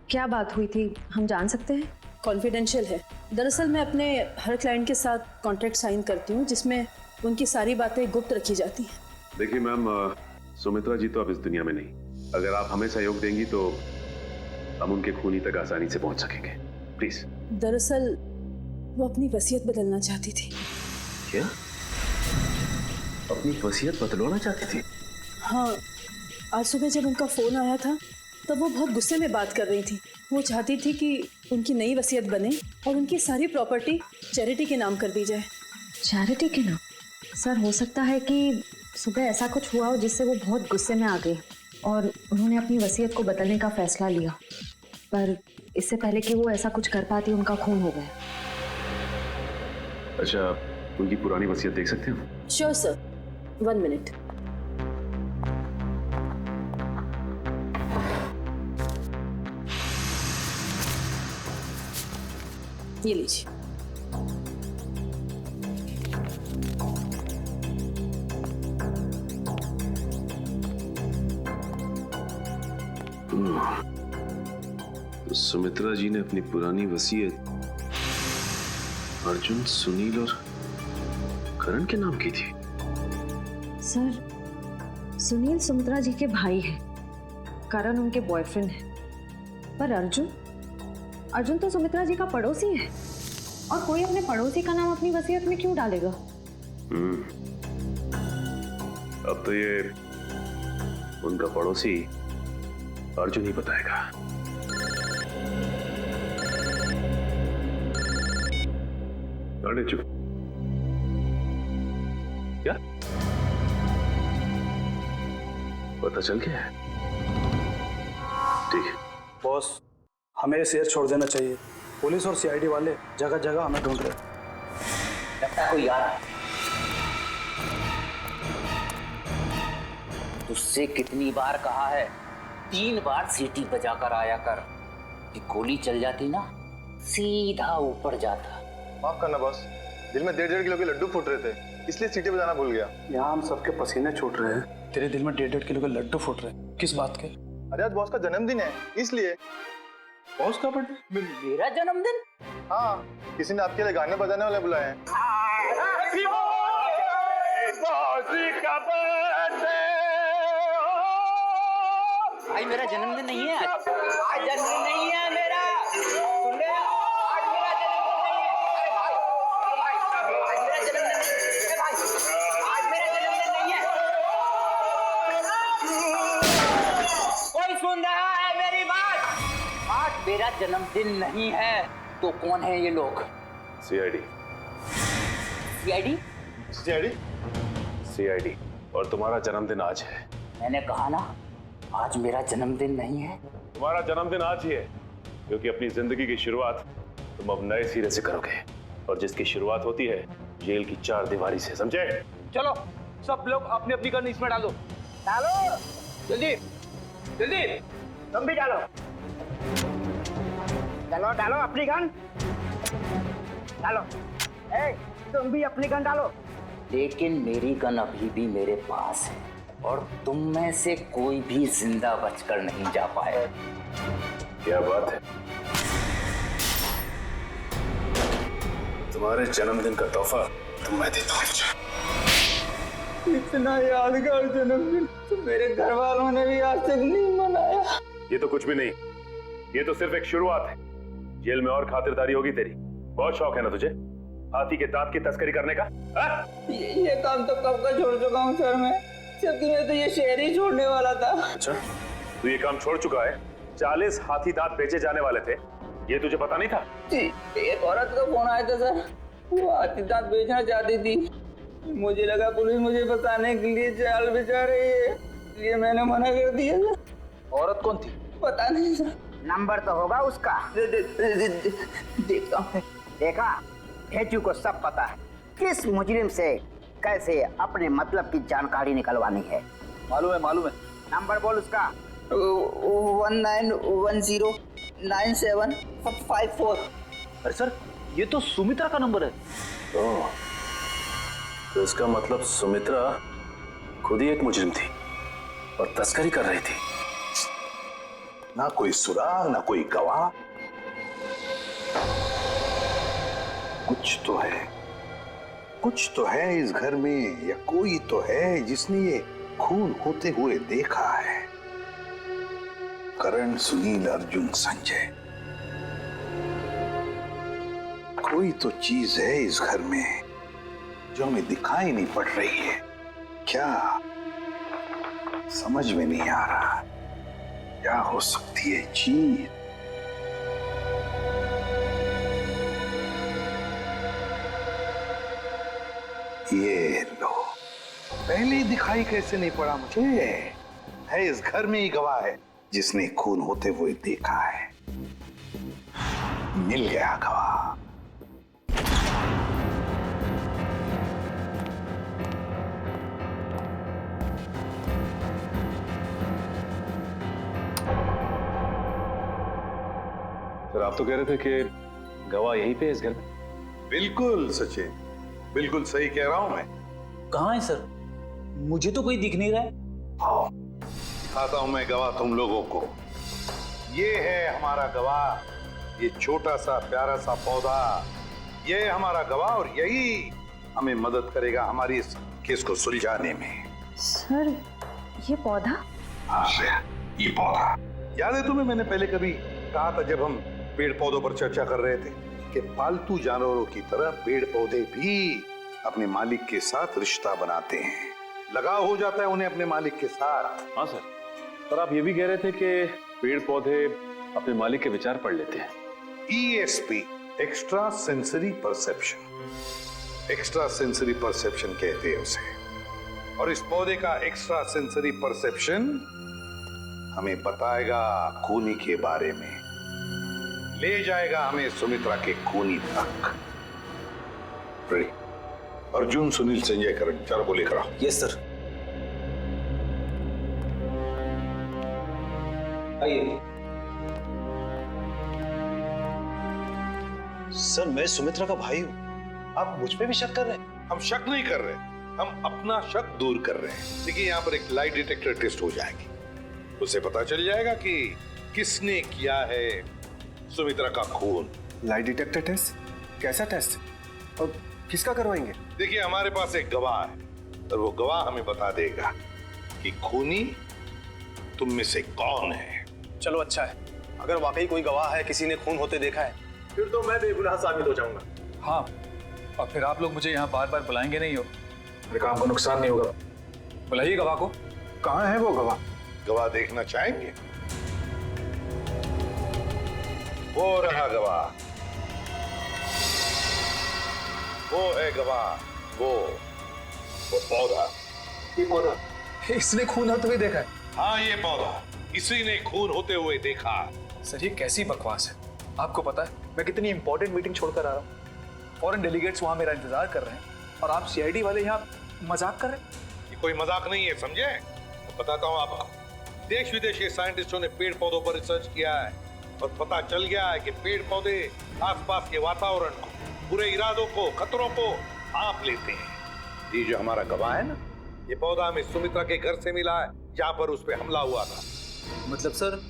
[SPEAKER 6] क्या बात हुई थी, हम जान सकते हैं?
[SPEAKER 10] कॉन्फिडेंशियल है। दरअसल मैं अपने हर क्लाइंट के साथ कॉन्ट्रैक्ट साइन करती हूँ जिसमें उनकी सारी बातें गुप्त रखी जाती हैं।
[SPEAKER 8] देखिए मैम, सुमित्रा जी तो अब इस दुनिया में नहीं। अगर आप हमें सहयोग देंगी तो हम उनके खूनी तक आसानी से पहुंच सकेंगे। प्लीज।
[SPEAKER 10] दरअसल वो अपनी वसीयत बदलना चाहती थी।
[SPEAKER 8] क्या? अपनी वसीयत बदलवाना चाहती थी?
[SPEAKER 10] हाँ, आज सुबह जब उनका फोन आया था तब वो बहुत गुस्से में बात कर रही थी। वो चाहती थी कि उनकी नई वसीयत बने और उनकी सारी प्रॉपर्टी चैरिटी के नाम कर दी जाए।
[SPEAKER 6] चैरिटी के नाम? सर, हो सकता है कि सुबह ऐसा कुछ हुआ हो जिससे वो बहुत गुस्से में आ गई और उन्होंने अपनी वसीयत को बदलने का फैसला लिया, पर इससे पहले कि वो ऐसा कुछ कर पाती उनका खून हो गया।
[SPEAKER 8] अच्छा, उनकी पुरानी वसीयत देख सकते हैं?
[SPEAKER 10] Sure sir, 1 minute. ये लीजिए।
[SPEAKER 8] तो सुमित्रा जी ने अपनी पुरानी वसीयत अर्जुन, सुनील और करण के नाम की थी।
[SPEAKER 6] सर, सुनील सुमित्रा जी के भाई हैं, करण उनके बॉयफ्रेंड है, पर अर्जुन तो सुमित्रा जी का पड़ोसी है और कोई अपने पड़ोसी का नाम अपनी वसीयत में क्यों डालेगा?
[SPEAKER 8] अब तो ये उनका पड़ोसी अर्जुन ही बताएगा। अरे चुप। क्या पता चल गया है? ठीक है
[SPEAKER 9] बॉस, हमें ये शहर छोड़ देना चाहिए। पुलिस और सीआईडी वाले जगह जगह हमें ढूंढ रहे हैं।
[SPEAKER 3] लगता है कोई आ रहा है। तुझसे कितनी बार कहा है, 3 बार सीटी बजा कर आया कर। कि गोली चल जाती ना, सीधा ऊपर जाता।
[SPEAKER 1] माफ करना बॉस, दिल में 1.5 किलो के लड्डू फूट रहे थे, इसलिए सीटी बजाना भूल गया।
[SPEAKER 9] यहाँ हम सबके पसीने छूट रहे हैं, तेरे दिल में 1.5 किलो के लड्डू फूट रहे हैं। किस बात के?
[SPEAKER 1] अरे आज बॉस का जन्मदिन है, इसलिए।
[SPEAKER 9] बॉस का बर्थडे?
[SPEAKER 3] मेरा जन्मदिन?
[SPEAKER 1] हाँ, किसी ने आपके लिए गाने बजाने वाले बुलाए हैं।
[SPEAKER 3] भाई मेरा जन्मदिन नहीं है आज जन्मदिन नहीं है मेरा। सुन रहे हो? आज मेरा जन्मदिन नहीं है। भाई आज मेरा जन्मदिन नहीं है। कोई सुन रहा है मेरी बात? आज मेरा जन्मदिन नहीं है। तो कौन है ये लोग?
[SPEAKER 8] सीआईडी।
[SPEAKER 3] सीआईडी?
[SPEAKER 1] सीआईडी?
[SPEAKER 8] सीआईडी। और तुम्हारा जन्मदिन आज है।
[SPEAKER 3] मैंने कहा ना, आज मेरा जन्मदिन नहीं है।
[SPEAKER 8] तुम्हारा जन्मदिन आज ही है, क्योंकि अपनी जिंदगी की शुरुआत तुम अब नए सिरे से करोगे, और जिसकी शुरुआत होती है जेल की 4 दीवारी से, समझे?
[SPEAKER 3] चलो सब लोग अपनी अपनी गन इसमें डालो। डालो जल्दी जल्दी, तुम भी डालो। डालो डालो अपनी गन डालो। ए, तुम भी अपनी गन डालो। लेकिन मेरी गन अभी भी मेरे पास है और तुम में से कोई भी जिंदा बचकर नहीं जा पाए।
[SPEAKER 8] क्या बात है? तुम्हारे जन्मदिन का तोहफा तो मैं देता हूँ।
[SPEAKER 3] इतना यादगार जन्मदिन तो मेरे घर वालों ने भी आज तक नहीं मनाया।
[SPEAKER 8] ये तो कुछ भी नहीं, ये तो सिर्फ एक शुरुआत है। जेल में और खातिरदारी होगी तेरी। बहुत शौक है ना तुझे हाथी के दांत की तस्करी करने का?
[SPEAKER 3] ये काम तो कब का छोड़ चुका हूँ सर मैं, जबकि मैं तो ये शहर ही छोड़ने वाला था।
[SPEAKER 8] अच्छा, तू ये काम छोड़ चुका है? 40 हाथी दांत बेचे जाने वाले थे, ये तुझे पता नहीं था?
[SPEAKER 3] जी, एक औरत का फोन आया था सर, वो हाथी दांत बेचना चाहती थी। मुझे लगा पुलिस मुझे बचाने के लिए जाल बिछा रही है, इसलिए मैंने मना कर दिया सर। औरत कौन थी? पता नहीं सर।
[SPEAKER 12] नंबर तो होगा उसका।
[SPEAKER 3] देखता हूँ।
[SPEAKER 12] देखा, भेजू को सब पता है किस मुजरिम से कैसे अपने मतलब की जानकारी निकलवानी है।
[SPEAKER 3] मालूम है।
[SPEAKER 12] नंबर बोल उसका।
[SPEAKER 3] 19109754। अरे सर, ये तो सुमित्रा का नंबर है।
[SPEAKER 11] तो इसका मतलब सुमित्रा खुद ही एक मुजरिम थी और तस्करी कर रही थी।
[SPEAKER 4] ना कोई सुराग ना कोई गवाह। कुछ तो है इस घर में, या कोई तो है जिसने ये खून होते हुए देखा है। करण, सुनील, अर्जुन, संजय, कोई तो चीज है इस घर में जो हमें दिखाई नहीं पड़ रही है। क्या समझ में नहीं आ रहा, क्या हो सकती है चीज? ये लो, पहले ही दिखाई कैसे नहीं पड़ा मुझे? है इस घर में ही गवाह है जिसने खून होते हुए देखा है। मिल गया गवाह।
[SPEAKER 8] सर, आप तो कह रहे थे कि गवाह यहीं पे है इस घर में।
[SPEAKER 4] बिल्कुल सचिन, बिल्कुल सही कह रहा हूं मैं।
[SPEAKER 3] कहाँ है सर? मुझे तो कोई दिख नहीं रहा है।
[SPEAKER 4] आओ, दिखाता हूं मैं गवाह तुम लोगों को। ये है हमारा गवाह, ये छोटा सा प्यारा सा पौधा, ये है हमारा गवाह और यही हमें मदद करेगा हमारी इस केस को सुलझाने में।
[SPEAKER 6] सर, ये पौधा?
[SPEAKER 4] हाँ, ये पौधा याद है तुम्हें? मैंने पहले कभी कहा था जब हम पेड़ पौधों पर चर्चा कर रहे थे कि पालतू जानवरों की तरह पेड़ पौधे भी अपने मालिक के साथ रिश्ता बनाते हैं, लगाव हो जाता है उन्हें अपने मालिक के साथ।
[SPEAKER 8] हाँ सर, पर आप ये भी कह रहे थे कि पेड़ पौधे अपने मालिक के विचार पढ़ लेते हैं।
[SPEAKER 4] ESP, extra sensory perception, extra sensory perception कहते हैं उसे। और इस पौधे का एक्स्ट्रा सेंसरी परसेप्शन हमें बताएगा खूनी के बारे में, ले जाएगा हमें सुमित्रा के खूनी तक। रेडी? अर्जुन, सुनील, संजय, करण, चारों को लेकर आओ।
[SPEAKER 3] Yes sir. आइए।
[SPEAKER 1] सर, मैं सुमित्रा का भाई हूं, आप मुझ पे भी शक कर रहे हैं?
[SPEAKER 4] हम शक नहीं कर रहे, हम अपना शक दूर कर रहे हैं। देखिए, यहाँ पर एक लाई डिटेक्टर टेस्ट हो जाएगी, उसे पता चल जाएगा कि किसने किया है सुमित्रा का खून।
[SPEAKER 1] Lie detector test? कैसा टेस्ट और किसका करवाएंगे?
[SPEAKER 4] देखिए, हमारे पास एक गवाह है और वो गवाह हमें बता देगा कि खूनी तुम में से कौन है।
[SPEAKER 1] चलो अच्छा है, अगर वाकई कोई गवाह है, किसी ने खून होते देखा है, फिर तो मैं बेगुनाह साबित हो जाऊंगा।
[SPEAKER 9] हाँ, और फिर आप लोग मुझे यहाँ बार बार बुलाएंगे नहीं हो, मेरे काम को नुकसान नहीं होगा। बुलाइए गवाह को।
[SPEAKER 1] कहाँ है वो गवाह?
[SPEAKER 4] गवाह देखना चाहेंगे? वो रहा गवाह, वो है गवाह, वो पौधा।
[SPEAKER 1] ये पौधा? इसने खून होते हुए देखा है?
[SPEAKER 4] हाँ, ये पौधा, इसी ने खून होते हुए देखा।
[SPEAKER 9] सर, ये कैसी बकवास है? आपको पता है मैं कितनी इंपॉर्टेंट मीटिंग छोड़कर आ रहा हूँ, फॉरेन डेलीगेट्स वहां मेरा इंतजार कर रहे हैं और आप सीआईडी वाले यहाँ मजाक कर रहे हैं?
[SPEAKER 4] ये कोई मजाक नहीं है, समझे? तो बताता हूँ आपको, देश विदेश के साइंटिस्टों ने पेड़ पौधों पर रिसर्च किया है और पता चल गया है कि पेड़ पौधे आसपास के वातावरण को, बुरे इरादों को, खतरों को भांप लेते हैं। ये जो हमारा गवाह है ना, ये पौधा हमें सुमित्रा के घर से मिला है जहाँ पर उस पे हमला हुआ था।
[SPEAKER 3] मतलब सर,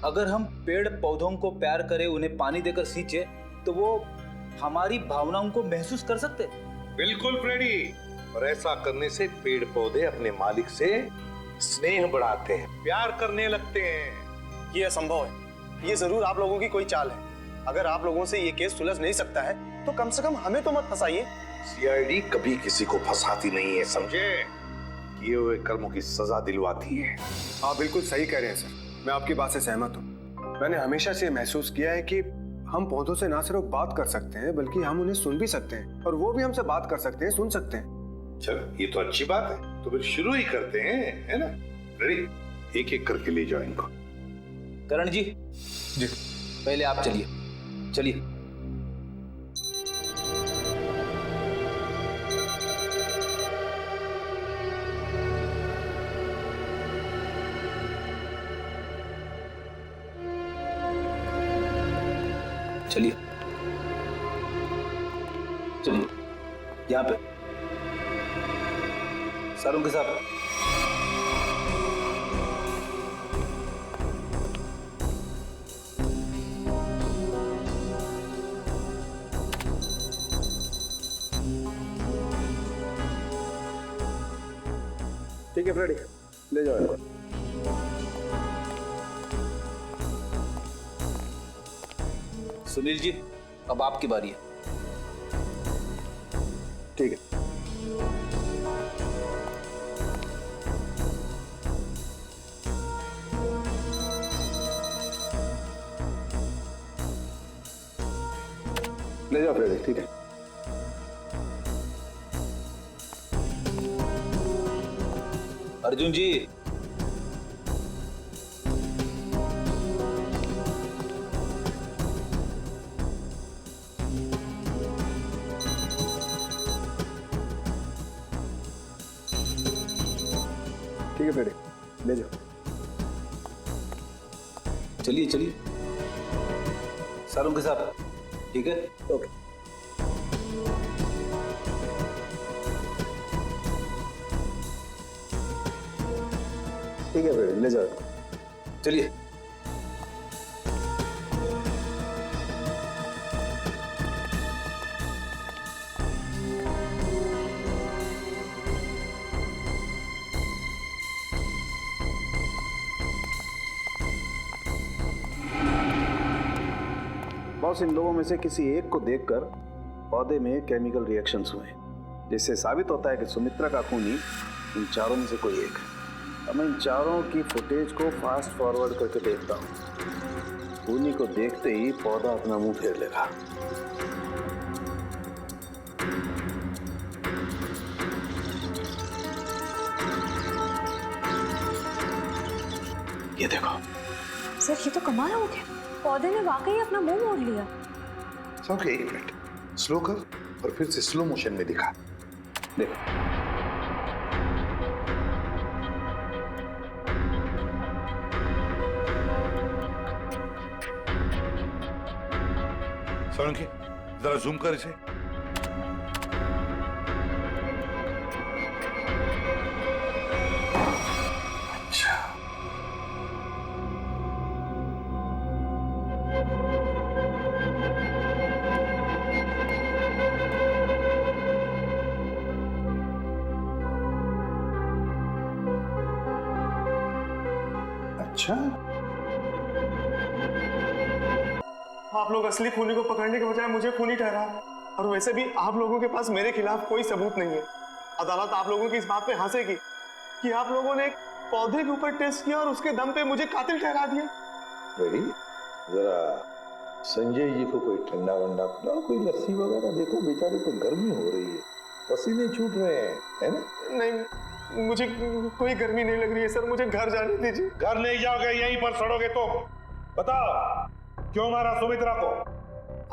[SPEAKER 3] अगर हम पेड़ पौधों को प्यार करें, उन्हें पानी देकर सींचे, तो वो हमारी भावनाओं को महसूस कर सकते?
[SPEAKER 4] बिल्कुल फ्रेडी, और ऐसा करने से पेड़ पौधे अपने मालिक से स्नेह बढ़ाते हैं, प्यार करने लगते हैं।
[SPEAKER 1] ये असंभव है। ये जरूर आप लोगों की कोई चाल है। अगर आप लोगों से ये केस सुलझ नहीं सकता है तो कम से कम हमें तो मत फंसाइए।
[SPEAKER 4] सीआईडी कभी किसी को फंसाती नहीं है, समझे? किए हुए कर्मों की सजा दिलवाती है।
[SPEAKER 1] आप बिल्कुल सही कह रहे हैं सर, मैं आपकी बात से सहमत हूँ। मैंने हमेशा से महसूस किया है कि हम पौधों से ना सिर्फ बात कर सकते हैं बल्कि हम उन्हें सुन भी सकते हैं और वो भी हमसे बात कर सकते हैं, सुन सकते हैं।
[SPEAKER 4] चलो ये तो अच्छी बात है, तो फिर शुरू ही करते हैं, है ना? रेडी? एक एक करके ले जाओ इनको।
[SPEAKER 3] करण जी,
[SPEAKER 1] जी
[SPEAKER 3] पहले आप चलिए, चलिए। चलिए चलिए, यहाँ पे सारों के साथ।
[SPEAKER 1] ठीक है फ्रेडी, ले जाओ इनको।
[SPEAKER 3] सुनील जी, अब आपकी बारी है।
[SPEAKER 1] ठीक है। ले जाओ फ्रेडी, ठीक है।
[SPEAKER 3] अर्जुन जी,
[SPEAKER 1] ठीक है फ्रेडी, ले जाओ।
[SPEAKER 3] चलिए चलिए, सारों के साथ। ठीक है,
[SPEAKER 1] ओके। ठीक है फ्रेडी, ले जाओ।
[SPEAKER 3] चलिए।
[SPEAKER 11] बॉस, इन लोगों में से किसी एक को देखकर पौधे में केमिकल रिएक्शंस हुए, जिससे साबित होता है कि सुमित्रा का खूनी इन चारों में से कोई एक है। अब मैं इन चारों की फुटेज को फास्ट फॉरवर्ड करके देखता हूँ। खूनी को देखते ही पौधा अपना मुंह फेर लेगा। ये देखो
[SPEAKER 6] सर, ये तो कमाल हो गया, पौधे ने वाकई अपना मुंह मोड़ लिया।
[SPEAKER 4] ओके, एक मिनट, स्लो कर और फिर से स्लो मोशन में दिखा।
[SPEAKER 11] देखो,
[SPEAKER 4] सोलंकी, जरा जूम कर इसे। अच्छा, अच्छा,
[SPEAKER 1] आप लोग असली खूनी को पकड़ने के बजाय मुझे खूनी ठहरा रहे हैं। और वैसे भी आप लोगों के पास मेरे खिलाफ कोई सबूत नहीं है। अदालत आप लोगों की इस बात पे हंसेगी कि आप लोगों ने एक पौधे के ऊपर टेस्ट किया और उसके दम पे मुझे कातिल ठहरा दिया।
[SPEAKER 4] रेडी? जरा संजय जी को कोई ठंडा वंडा पिलाओ, कोई लस्सी वगैरह। देखो बेचारे को गर्मी हो रही है, पसीने छूट रहे हैं, है ना?
[SPEAKER 1] नहीं, मुझे कोई गर्मी नहीं लग रही है सर, मुझे घर जाने दीजिए।
[SPEAKER 4] घर नहीं जाओगे, यहीं पर सड़ोगे। तो बताओ, क्यों मारा सुमित्रा को?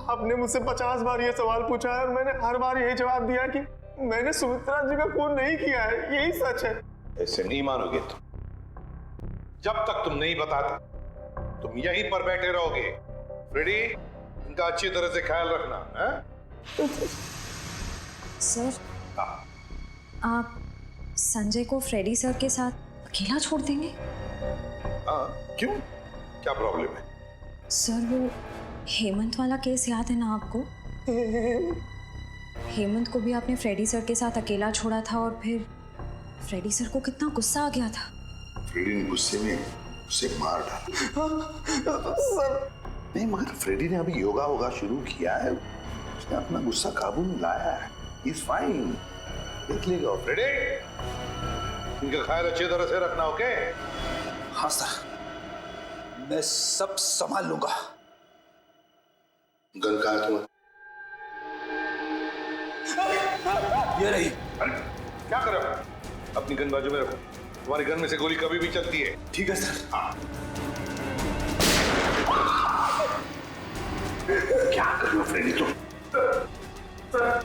[SPEAKER 1] आपने मुझसे 50 बार ये सवाल पूछा है और मैंने हर बार यही जवाब दिया कि मैंने सुमित्रा जी का खून नहीं किया है, यही सच है।
[SPEAKER 4] ऐसे नहीं मानोगे तुम। जब तक तुम नहीं बताते तुम यहीं पर बैठे रहोगे। फ्रेडी, इनका अच्छी तरह से ख्याल रखना है?
[SPEAKER 6] सर, आप संजय को फ्रेडी सर के साथ अकेला छोड़ देंगे?
[SPEAKER 4] हाँ, क्यों? क्या प्रॉब्लम है?
[SPEAKER 6] सर, वो हेमंत वाला केस याद है ना आपको? हेमंत को भी आपने फ्रेडी सर के साथ अकेला छोड़ा था और फिर फ्रेडी सर को कितना गुस्सा आ गया था।
[SPEAKER 4] फ्रेडी ने गुस्से में उसे मार डाला। नहीं, मगर फ्रेडी ने अभी योगा वोगा शुरू किया है, उसने अपना गुस्सा काबू में लाया है। He's fine। देख लेगा फ्रेडी। इनका ख्याल अच्छी तरह से रखना, ओके?
[SPEAKER 3] हाँ सर, मैं सब संभाल लूंगा।
[SPEAKER 4] गन कहाँ है तुम्हारी?
[SPEAKER 3] ये रही।
[SPEAKER 4] अरे क्या कर रहे हो? अपनी गन बाजू में रखो, तुम्हारी गन में से गोली कभी भी चलती है।
[SPEAKER 3] ठीक है सर।
[SPEAKER 4] हाँ। क्या कर रहे हो फ्रेडी तुम?
[SPEAKER 1] सर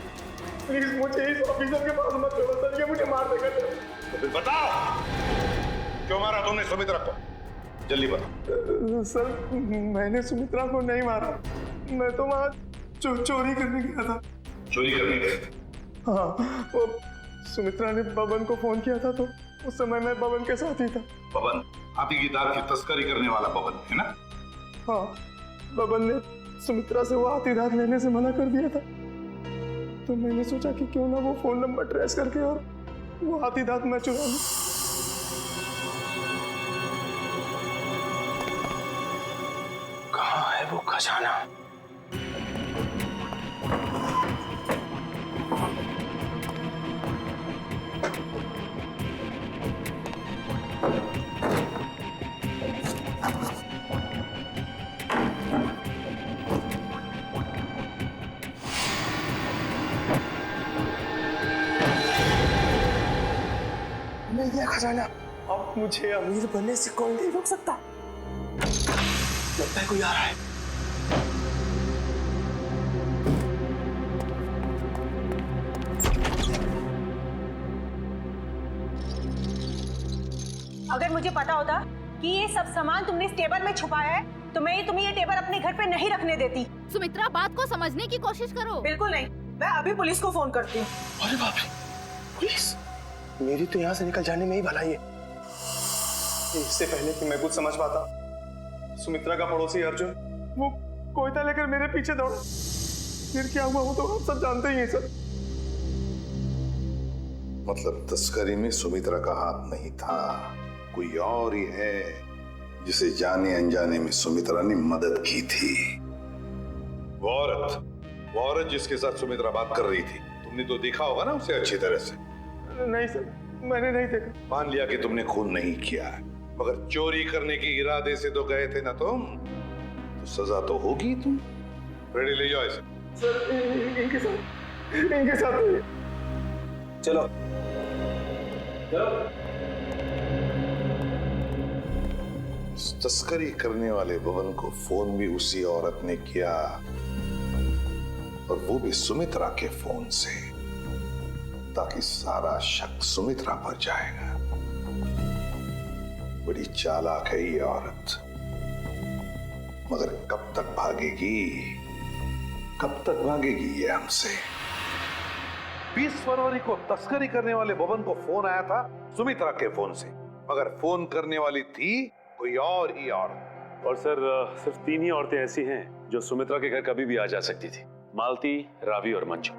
[SPEAKER 1] प्लीज मुझे इस ऑफिसर के पास मत छोड़ो सर, ये मुझे मार देगा।
[SPEAKER 4] तो फिर बताओ क्यों मारा तुमने सुमित्रा को? जल्दी बताओ।
[SPEAKER 1] सर मैंने सुमित्रा को नहीं मारा, मैं तो वहाँ चोरी करने गया था।
[SPEAKER 4] चोरी करने गए?
[SPEAKER 1] हाँ, वो सुमित्रा ने बबन को फोन किया था तो उस समय मैं बबन के साथ ही था।
[SPEAKER 4] बबन हाथी की दाल की तस्करी करने वाला बबन है ना?
[SPEAKER 1] हाँ, बबन ने सुमित्रा से वो हाथी दांत लेने से मना कर दिया था, तो मैंने सोचा कि क्यों ना वो फोन नंबर ट्रेस करके और वो हाथी दांत मैं चुरा लूं। कहाँ है वो खजाना? खजाना। अब मुझे अमीर बनने से कोई नहीं रोक सकता। लगता है कोई आ रहा है।
[SPEAKER 10] अगर मुझे पता होता कि ये सब सामान तुमने इस टेबल में छुपाया है तो मैं तुम्हें ये टेबल अपने घर पे नहीं रखने देती।
[SPEAKER 2] सुमित्रा, बात को समझने की कोशिश करो।
[SPEAKER 10] बिल्कुल नहीं, मैं अभी पुलिस को फोन करती हूँ।
[SPEAKER 1] अरे बाप रे, पुलिस? मेरी तो यहाँ से निकल जाने में ही भलाई है। इससे पहले कि मैं कुछ समझ पाता, सुमित्रा का पड़ोसी अर्जुन वो कोयता लेकर मेरे पीछे दौड़ा। फिर क्या हुआ वो तो आप सब जानते ही हैं सर।
[SPEAKER 4] मतलब तस्करी में सुमित्रा का हाथ नहीं था, कोई और ही है जिसे जाने अनजाने में सुमित्रा ने मदद की थी। वो औरत जिसके साथ सुमित्रा बात कर रही थी, तुमने तो देखा होगा ना उसे अच्छी तरह से?
[SPEAKER 1] नहीं सर, मैंने नहीं देखा।
[SPEAKER 4] मान लिया कि तुमने खून नहीं किया, मगर चोरी करने के इरादे से तो गए थे ना तुम, तो सजा तो होगी तुम। रेडी, ले जाओ इसे।
[SPEAKER 1] सर इनके साथ
[SPEAKER 3] चलो
[SPEAKER 4] तस्करी करने वाले बबन को फोन भी उसी औरत ने किया, और वो भी सुमित्रा के फोन से, ताकि सारा शक सुमित्रा पर जाएगा। बड़ी चालाक है ये औरत, मगर कब तक भागेगी ये हमसे। 20 फरवरी को तस्करी करने वाले बबन को फोन आया था सुमित्रा के फोन से, मगर फोन करने वाली थी कोई और ही औरत।
[SPEAKER 8] और सर सिर्फ 3 ही औरतें ऐसी हैं जो सुमित्रा के घर कभी भी आ जा सकती थी, मालती, रावी और मंजू।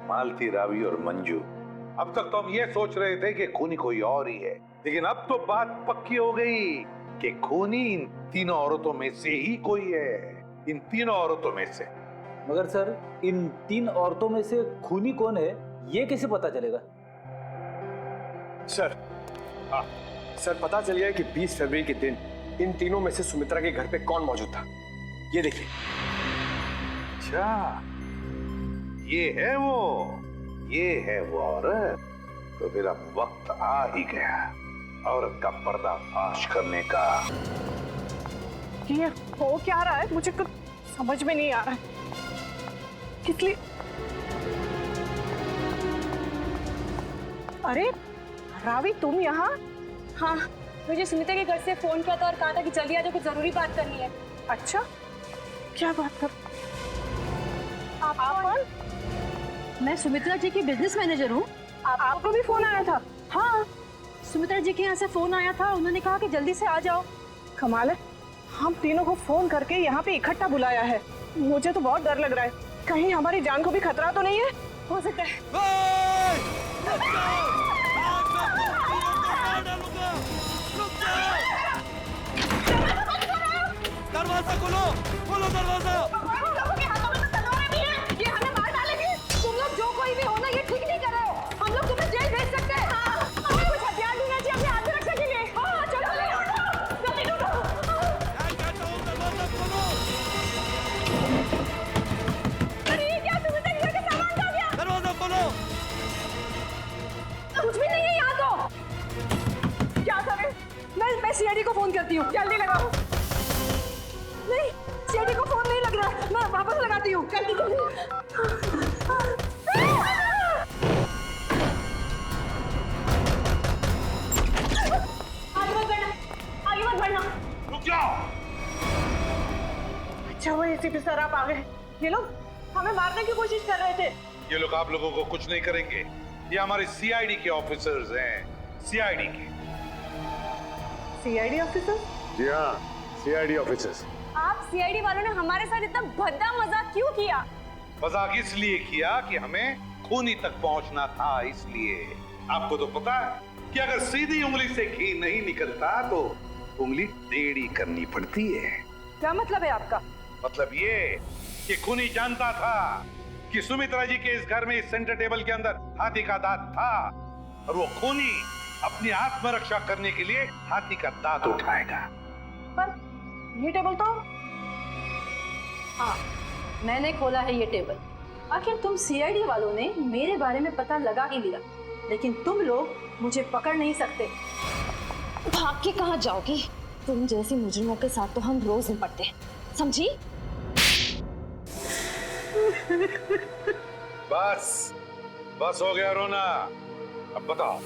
[SPEAKER 4] मालती, रावी और मंजू। अब तक तो हम ये सोच रहे थे कि खूनी कोई और ही है, लेकिन अब तो बात पक्की हो गई कि खूनी इन तीनों औरतों में से ही कोई है, इन तीनों औरतों में से।
[SPEAKER 3] मगर सर इन 3 औरतों में से खूनी कौन है ये कैसे पता चलेगा?
[SPEAKER 1] सर, हाँ सर, पता चल गया कि 20 फरवरी के दिन इन तीनों में से सुमित्रा के घर पे कौन मौजूद था। ये देखिए।
[SPEAKER 4] अच्छा, ये है वो औरत। तो फिर अब वक्त आ ही गया औरत का पर्दाफाश करने का।
[SPEAKER 10] ये हो क्या रहा है मुझे कुछ समझ में नहीं आ रहा है। किस लिए? अरे रावी, तुम यहाँ?
[SPEAKER 2] हाँ, मुझे सुमित्रा के घर से फोन किया था और कहा था कि जल्दी आ जाओ, कुछ जरूरी बात करनी है।
[SPEAKER 10] अच्छा, क्या बात कर? आप कौन?
[SPEAKER 6] मैं सुमित्रा जी की बिजनेस मैनेजर हूँ।
[SPEAKER 10] आपको भी फोन आया था?
[SPEAKER 6] हाँ, सुमित्रा जी के यहाँ से फोन आया था, उन्होंने कहा कि जल्दी से आ जाओ।
[SPEAKER 10] कमाल है, हम तीनों को फोन करके यहाँ पे इकट्ठा बुलाया है। मुझे तो बहुत डर लग रहा है, कहीं हमारी जान को भी खतरा तो नहीं है? हो सकता है।
[SPEAKER 13] दरवाजा खोलो, खोलो दरवाजा।
[SPEAKER 10] ये हमें मार डालेंगे। तुम लोग जो कोई भी हो ना, ये ठीक नहीं कर रहे हो। हम लोग तुम्हें जेल भेज सकते हैं। हमें कुछ हथियार ढूंढना चाहिए अपने आत्मरक्षा के लिए। हाँ, चलो जल्दी ढूंढो।
[SPEAKER 13] दरवाजा खोलो।
[SPEAKER 10] अरे ये क्या, तुम्हें तो घर का सामान खा गया।
[SPEAKER 13] दरवाजा खोलो।
[SPEAKER 10] कुछ भी नहीं है यहाँ तो। क्या करें? मैं सीआईडी को फोन करती हूँ। जल्दी लगाओ। नहीं, सीआईडी को फोन नहीं लग रहा। मैं वापस लगाती हूँ। जल्दी जल्दी। आगे मत बढ़ना, आगे मत बढ़ना।
[SPEAKER 13] रुक जाओ।
[SPEAKER 10] अच्छा वो एसीपी सर आप आ गए। ये लोग हमें मारने की कोशिश कर रहे थे।
[SPEAKER 4] ये लोग आप लोगों को कुछ नहीं करेंगे। ये हमारे सीआईडी के ऑफिसर्स हैं, सीआईडी के।
[SPEAKER 10] CID officer?
[SPEAKER 8] जी हाँ, सीआईडी ऑफिसर्स।
[SPEAKER 2] आप सीआईडी वालों ने हमारे साथ इतना भद्दा मजाक क्यों किया?
[SPEAKER 4] मजाक इसलिए किया कि हमें खूनी तक पहुंचना था, इसलिए। आपको तो पता है कि अगर सीधी उंगली से घी नहीं निकलता तो उंगली टेढ़ी करनी पड़ती है।
[SPEAKER 10] क्या मतलब है आपका?
[SPEAKER 4] मतलब ये कि खूनी जानता था कि सुमित्रा जी के इस घर में, इस सेंटर टेबल के अंदर हाथी का दांत था, और वो खूनी अपनी आत्मरक्षा करने के लिए हाथी का दांत उठाएगा।
[SPEAKER 10] पर ये टेबल तो, हाँ मैंने खोला है ये टेबल। आखिर तुम सीआईडी वालों ने मेरे बारे में पता लगा ही लिया, लेकिन तुम लोग मुझे पकड़ नहीं सकते।
[SPEAKER 6] भाग के कहाँ जाओगी? तुम जैसी मुजरिमों के साथ तो हम रोज निपटते हैं, समझी?
[SPEAKER 4] बस बस हो गया रोना। अब बताओ।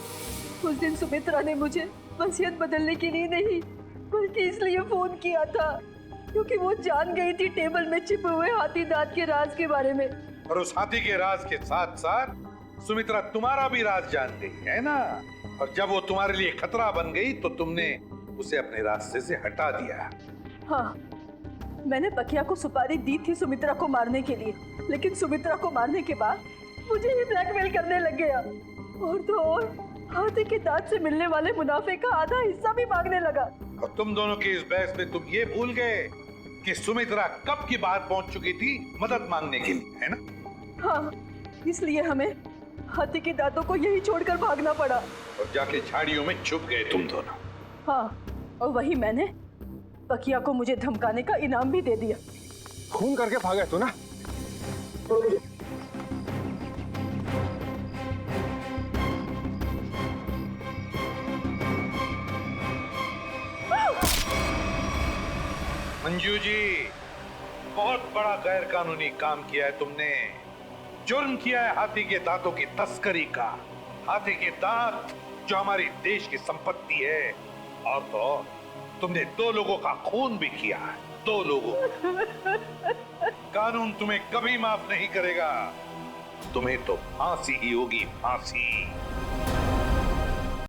[SPEAKER 10] उस दिन सुमित्रा ने मुझे वसीयत बदलने के लिए नहीं, बल्कि इसलिए फोन किया था क्योंकि वो जान गई थी टेबल में छिपे हुए हाथी दांत के राज के बारे में।
[SPEAKER 4] और उस हाथी के राज के साथ साथ सुमित्रा तुम्हारा भी राज जान गई है ना। और जब वो तुम्हारे लिए खतरा बन गई तो तुमने उसे अपने रास्ते से हटा दिया।
[SPEAKER 10] हाँ, मैंने बकिया को सुपारी दी थी सुमित्रा को मारने के लिए, लेकिन सुमित्रा को मारने के बाद मुझे ही ब्लैकमेल करने लग गया। और तो और हाथी के दांत से मिलने वाले मुनाफे का आधा हिस्सा भी मांगने लगा।
[SPEAKER 4] और तुम दोनों की इस बहस में तुम ये भूल गए कि सुमित्रा कब की बाहर पहुंच चुकी थी मदद मांगने के लिए, है ना?
[SPEAKER 10] हाँ, इसलिए हमें हाथी के दांतों को यही छोड़कर भागना पड़ा।
[SPEAKER 4] और जाके झाड़ियों में छुप गए तुम दोनों।
[SPEAKER 10] हाँ, और वही मैंने बकिया को मुझे धमकाने का इनाम भी दे दिया।
[SPEAKER 1] खून करके भागे तू ना।
[SPEAKER 4] मंजू जी, बहुत बड़ा गैर कानूनी काम किया है तुमने। जुर्म किया है हाथी के दांतों की तस्करी का। हाथी के दांत जो हमारी देश की संपत्ति है, और तो तुमने 2 लोगों का खून भी किया है। 2 लोगों। कानून तुम्हें कभी माफ नहीं करेगा। तुम्हें तो फांसी ही होगी, फांसी।